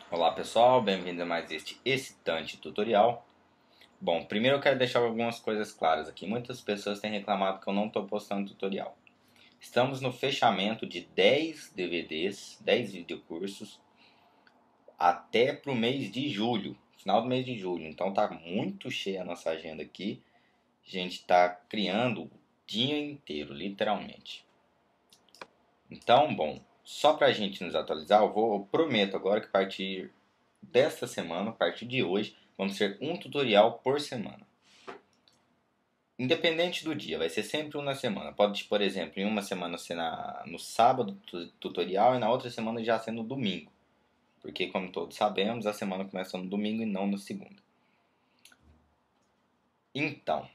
Olá pessoal, bem-vindo a mais este excitante tutorial. Bom, primeiro eu quero deixar algumas coisas claras aqui. Muitas pessoas têm reclamado que eu não estou postando tutorial. Estamos no fechamento de 10 DVDs, 10 videocursos, até para o mês de julho, final do mês de julho. Então tá muito cheia a nossa agenda aqui. A gente está criando o dia inteiro, literalmente. Então, bom, só para a gente nos atualizar, eu prometo agora que a partir desta semana, a partir de hoje, vamos ter um tutorial por semana. Independente do dia, vai ser sempre um na semana. Pode, por exemplo, em uma semana ser no sábado tutorial e na outra semana já ser no domingo. Porque, como todos sabemos, a semana começa no domingo e não na segunda. Então,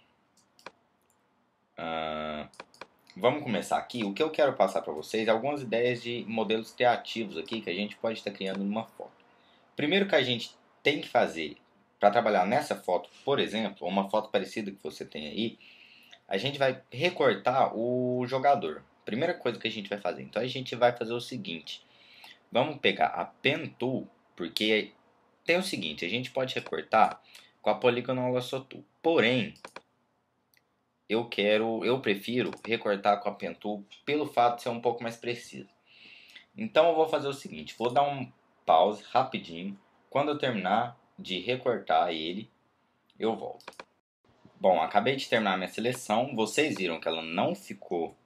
vamos começar aqui. O que eu quero passar para vocês é algumas ideias de modelos criativos aqui que a gente pode estar criando numa foto. Primeiro que a gente tem que fazer para trabalhar nessa foto, por exemplo, uma foto parecida que você tem aí, a gente vai recortar o jogador. Primeira coisa que a gente vai fazer. Então a gente vai fazer o seguinte. Vamos pegar a Pen Tool, porque tem o seguinte, a gente pode recortar com a Polygonal Lasso Tool. Porém, eu prefiro recortar com a Pen Tool pelo fato de ser um pouco mais preciso. Então eu vou fazer o seguinte, vou dar um pause rapidinho. Quando eu terminar de recortar ele, eu volto. Bom, acabei de terminar minha seleção. Vocês viram que ela não ficou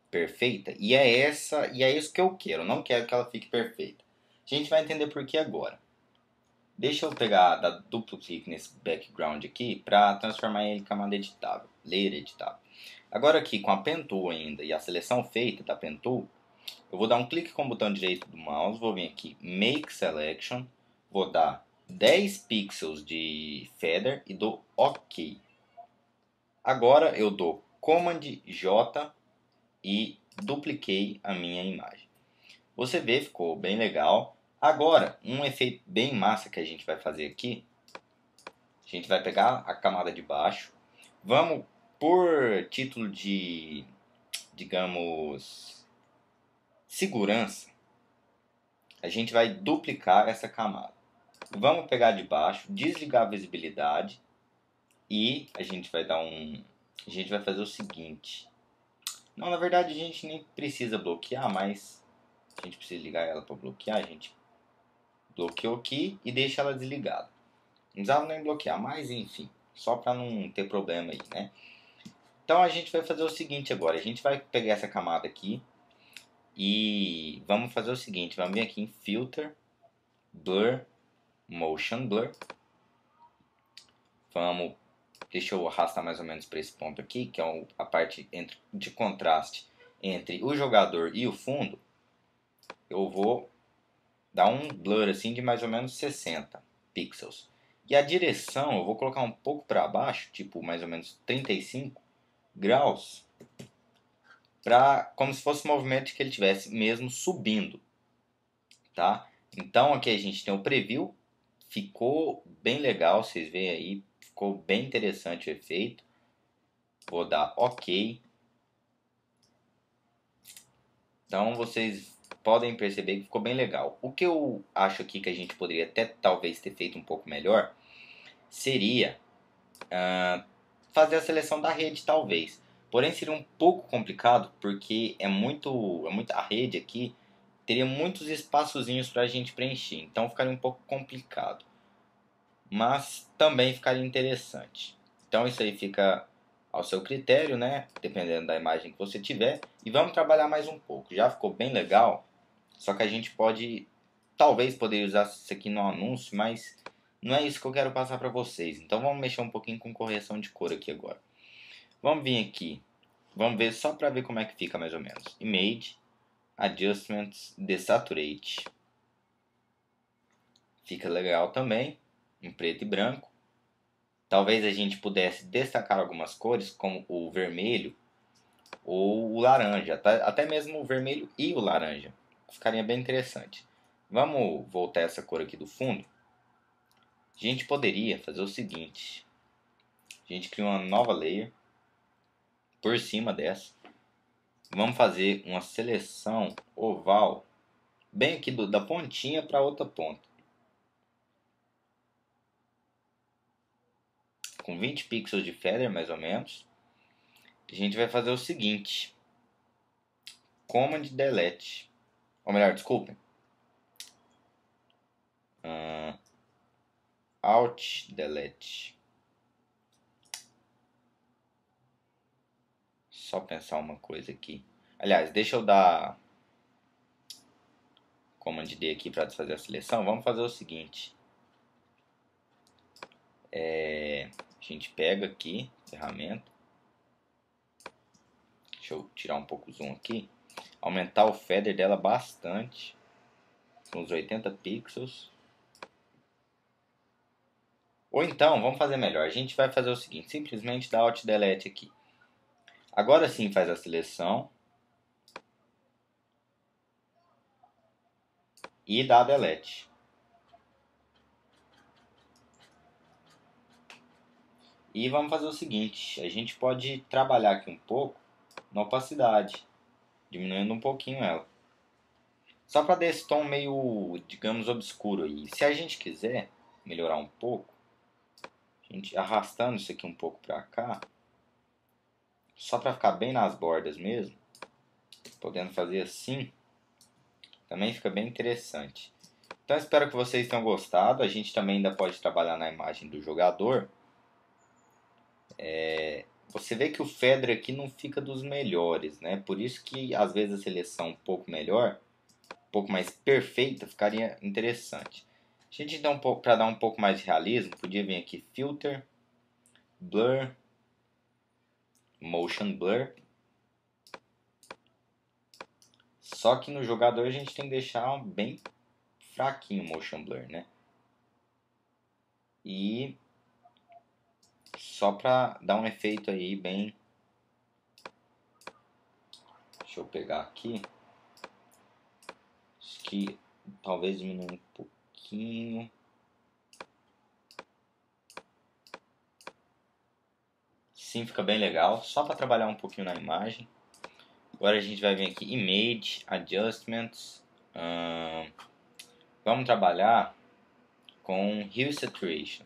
perfeita e é isso que eu quero. Eu não quero que ela fique perfeita. A gente vai entender por que agora. Deixa eu pegar, dar duplo clique nesse background aqui para transformar ele em camada editável, layer editável. Agora aqui com a Pen Tool ainda e a seleção feita da Pen Tool, eu vou dar um clique com o botão direito do mouse, vou vir aqui Make Selection, vou dar 10 pixels de feather e dou OK. Agora eu dou Command J e dupliquei a minha imagem. Você vê, ficou bem legal. Agora, um efeito bem massa que a gente vai fazer aqui, a gente vai pegar a camada de baixo, vamos por título de, digamos, segurança, a gente vai duplicar essa camada. Vamos pegar de baixo, desligar a visibilidade e a gente vai fazer o seguinte. Não, na verdade a gente nem precisa bloquear, mas a gente precisa ligar ela para bloquear. A gente bloqueou aqui e deixa ela desligada. Não precisava nem bloquear, mas enfim, só para não ter problema aí, né? Então a gente vai fazer o seguinte agora. A gente vai pegar essa camada aqui e vamos fazer o seguinte. Vamos vir aqui em Filter, Blur, Motion Blur. Deixa eu arrastar mais ou menos para esse ponto aqui, que é a parte de contraste entre o jogador e o fundo. Eu vou dar um blur assim de mais ou menos 60 pixels. E a direção eu vou colocar um pouco para baixo, tipo mais ou menos 35 graus, como se fosse um movimento que ele tivesse mesmo subindo, tá? Então aqui a gente tem o preview, ficou bem legal, vocês veem aí, ficou bem interessante o efeito. Vou dar OK. Então vocês podem perceber que ficou bem legal. O que eu acho aqui que a gente poderia até talvez ter feito um pouco melhor seria fazer a seleção da rede, talvez. Porém seria um pouco complicado porque é muita rede aqui, teria muitos espaçozinhos para a gente preencher. Então ficaria um pouco complicado, mas também ficaria interessante. Então isso aí fica ao seu critério, né? Dependendo da imagem que você tiver. E vamos trabalhar mais um pouco. Já ficou bem legal. Só que a gente talvez poderia usar isso aqui no anúncio, mas não é isso que eu quero passar para vocês. Então vamos mexer um pouquinho com correção de cor aqui agora. Vamos vir aqui. Vamos ver só para ver como é que fica mais ou menos. Image, Adjustments, Desaturate. Fica legal também, em preto e branco. Talvez a gente pudesse destacar algumas cores, como o vermelho ou o laranja, até mesmo o vermelho e o laranja. Ficaria bem interessante. Vamos voltar essa cor aqui do fundo. A gente poderia fazer o seguinte. A gente cria uma nova layer por cima dessa. Vamos fazer uma seleção oval bem aqui da pontinha para outra ponta. com 20 pixels de feather mais ou menos. A gente vai fazer o seguinte: Command Delete, ou melhor, desculpem, Alt Delete. Só pensar uma coisa aqui. Aliás, deixa eu dar Command D aqui para desfazer a seleção. Vamos fazer o seguinte: a gente pega aqui, ferramenta. Deixa eu tirar um pouco o zoom aqui. Aumentar o feather dela bastante, uns 80 pixels. Ou então, vamos fazer melhor. A gente vai fazer o seguinte: simplesmente dá Alt Delete aqui. Agora sim faz a seleção. E dá Delete. E vamos fazer o seguinte: a gente pode trabalhar aqui um pouco na opacidade, diminuindo um pouquinho ela. Só para dar esse tom meio, digamos, obscuro aí. Se a gente quiser melhorar um pouco, a gente arrastando isso aqui um pouco para cá, só para ficar bem nas bordas mesmo, podendo fazer assim, também fica bem interessante. Então espero que vocês tenham gostado. A gente também ainda pode trabalhar na imagem do jogador. Você vê que o feather aqui não fica dos melhores, né? Por isso que às vezes a seleção um pouco melhor, um pouco mais perfeita, ficaria interessante. A gente dá para dar um pouco mais de realismo, podia vir aqui Filter, Blur, Motion Blur. Só que no jogador a gente tem que deixar bem fraquinho o Motion Blur, né? E só para dar um efeito aí bem... Deixa eu pegar aqui. Acho que talvez diminuir um pouquinho. Sim, fica bem legal. Só para trabalhar um pouquinho na imagem. Agora a gente vai vir aqui Image, Adjustments. Vamos trabalhar com Hue Saturation.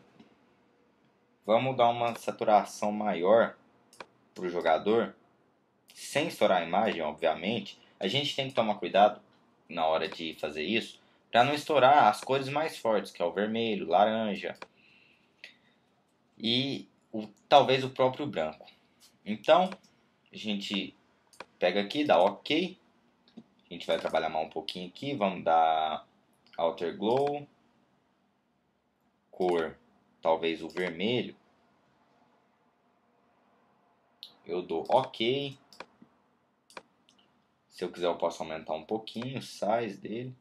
Vamos dar uma saturação maior para o jogador, sem estourar a imagem, obviamente. A gente tem que tomar cuidado na hora de fazer isso, para não estourar as cores mais fortes, que é o vermelho, laranja e talvez o próprio branco. Então, a gente pega aqui, dá OK. A gente vai trabalhar mais um pouquinho aqui, vamos dar Outer Glow, cor, talvez o vermelho. Eu dou OK. Se eu quiser eu posso aumentar um pouquinho o size dele.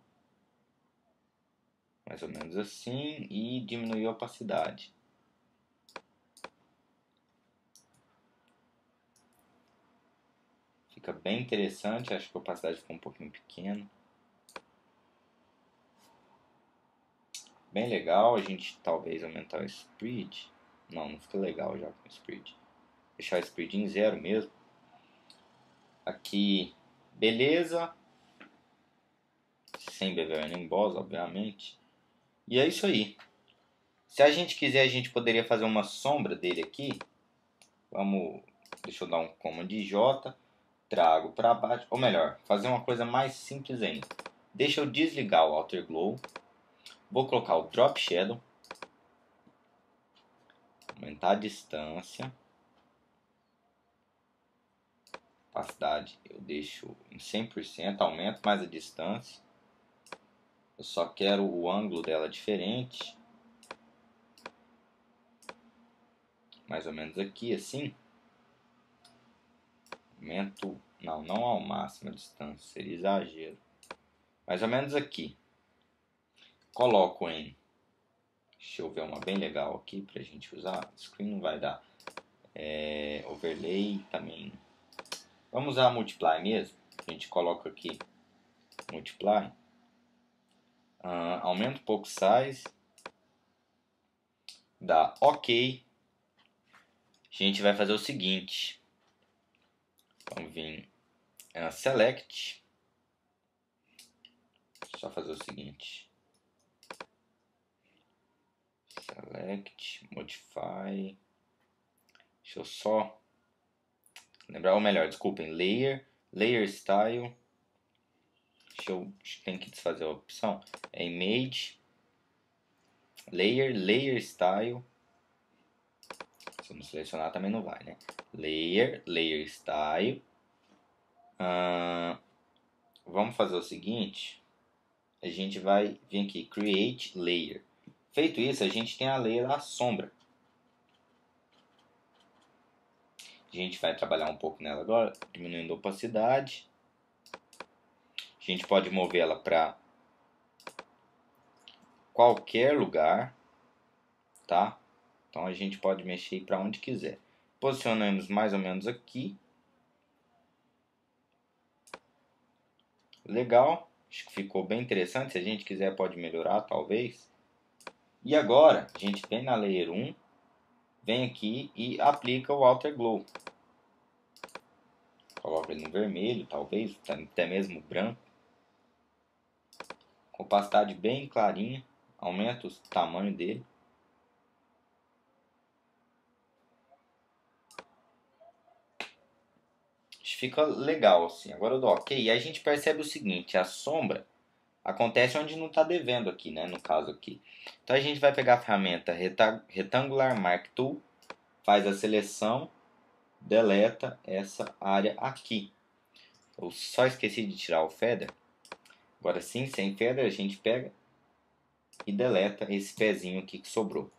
Mais ou menos assim. E diminuir a opacidade. Fica bem interessante. Acho que a opacidade ficou um pouquinho pequena. Bem legal. A gente talvez aumentar o spread. Não fica legal já com o spread. Deixar o spread em 0 mesmo. Aqui, beleza. Sem bevel nem boss, obviamente. E é isso aí. Se a gente quiser, a gente poderia fazer uma sombra dele aqui. Deixa eu dar um Command J. Trago para baixo. Ou melhor, fazer uma coisa mais simples ainda. Deixa eu desligar o Outer Glow. Vou colocar o Drop Shadow. Aumentar a distância. Opacidade eu deixo em 100%. Aumento mais a distância. Eu só quero o ângulo dela diferente. Mais ou menos aqui, assim. Aumento, não ao máximo a distância, seria exagero. Mais ou menos aqui. Coloco em... Deixa eu ver uma bem legal aqui pra gente usar. Screen não vai dar. Overlay também. Vamos usar Multiply mesmo. A gente coloca aqui Multiply. Aumenta um pouco o size. Dá OK. A gente vai fazer o seguinte. Vamos vir Select. Só fazer o seguinte. Select, Modify. Deixa eu só lembrar, ou melhor, desculpem, Layer Style. Tem que desfazer a opção. É Image, Layer Style. Se eu não selecionar também não vai, né? Layer Style. Vamos fazer o seguinte. A gente vai vir aqui, Create Layer. Feito isso, a gente tem a layer da sombra. A gente vai trabalhar um pouco nela agora, diminuindo a opacidade. A gente pode mover ela para qualquer lugar, tá? Então a gente pode mexer para onde quiser. Posicionamos mais ou menos aqui. Legal, acho que ficou bem interessante. Se a gente quiser pode melhorar, talvez. E agora a gente vem na Layer 1, vem aqui e aplica o Outer Glow. Coloca ele no vermelho, talvez, até mesmo branco. Com opacidade bem clarinha, aumenta o tamanho dele. Fica legal assim. Agora eu dou OK. E aí a gente percebe o seguinte, a sombra acontece onde não está devendo aqui, né? No caso aqui. Então a gente vai pegar a ferramenta Rectangular Mark Tool, faz a seleção, deleta essa área aqui. Eu só esqueci de tirar o feather. Agora sim, sem feather, a gente pega e deleta esse pezinho aqui que sobrou.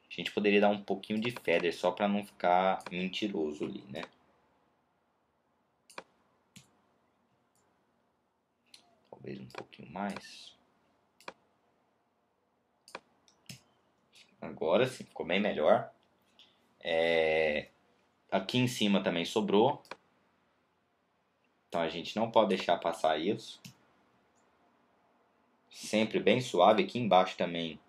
A gente poderia dar um pouquinho de feather só para não ficar mentiroso ali, né? Talvez um pouquinho mais. Agora sim, ficou bem melhor. Aqui em cima também sobrou. Então a gente não pode deixar passar isso. Sempre bem suave. Aqui embaixo também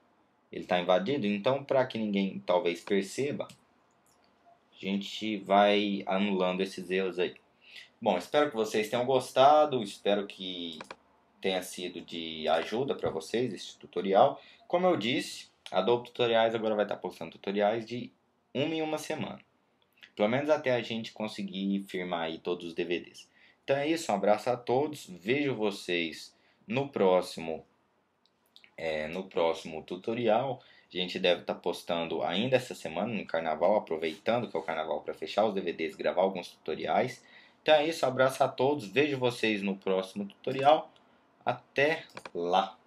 ele está invadido. Então, para que ninguém talvez perceba, a gente vai anulando esses erros aí. Bom, espero que vocês tenham gostado. Espero que tenha sido de ajuda para vocês esse tutorial. Como eu disse, a Adobe Tutoriais agora vai estar postando tutoriais de uma em uma semana. Pelo menos até a gente conseguir firmar aí todos os DVDs. Então é isso, um abraço a todos. Vejo vocês no próximo tutorial. A gente deve estar postando ainda essa semana no carnaval, aproveitando que é o carnaval para fechar os DVDs, gravar alguns tutoriais. Então é isso, um abraço a todos. Vejo vocês no próximo tutorial. Até lá!